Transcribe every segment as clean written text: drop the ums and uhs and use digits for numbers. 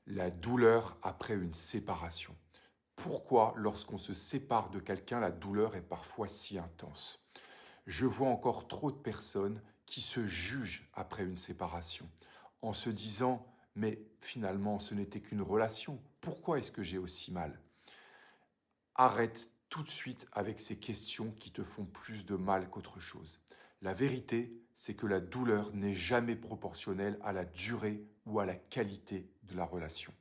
La douleur après une séparation. Pourquoi, lorsqu'on se sépare de quelqu'un, la douleur est parfois si intense? Je vois encore trop de personnes qui se jugent après une séparation, en se disant «Mais finalement, ce n'était qu'une relation. Pourquoi est-ce que j'ai aussi mal?» Arrête tout de suite avec ces questions qui te font plus de mal qu'autre chose. La vérité, c'est que la douleur n'est jamais proportionnelle à la durée ou à la qualité de la relation.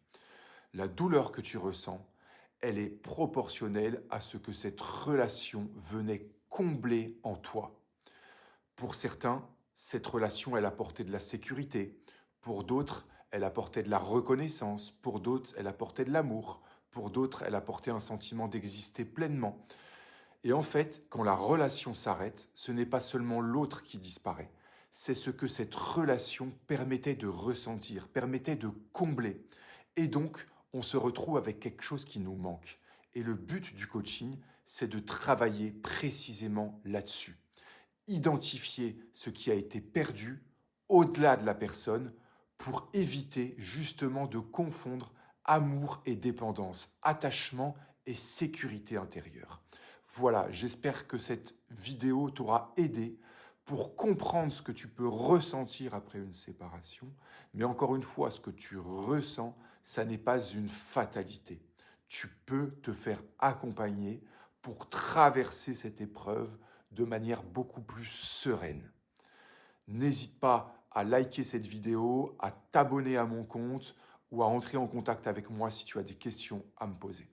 La douleur que tu ressens, elle est proportionnelle à ce que cette relation venait combler en toi. Pour certains, cette relation, elle apportait de la sécurité. Pour d'autres, elle apportait de la reconnaissance. Pour d'autres, elle apportait de l'amour. Pour d'autres, elle apportait un sentiment d'exister pleinement. Et en fait, quand la relation s'arrête, ce n'est pas seulement l'autre qui disparaît. C'est ce que cette relation permettait de ressentir, permettait de combler. Et donc, on se retrouve avec quelque chose qui nous manque. Et le but du coaching, c'est de travailler précisément là-dessus. Identifier ce qui a été perdu au-delà de la personne pour éviter justement de confondre amour et dépendance, attachement et sécurité intérieure. Voilà, j'espère que cette vidéo t'aura aidé pour comprendre ce que tu peux ressentir après une séparation. Mais encore une fois, ce que tu ressens, ça n'est pas une fatalité. Tu peux te faire accompagner pour traverser cette épreuve de manière beaucoup plus sereine. N'hésite pas à liker cette vidéo, à t'abonner à mon compte ou à entrer en contact avec moi si tu as des questions à me poser.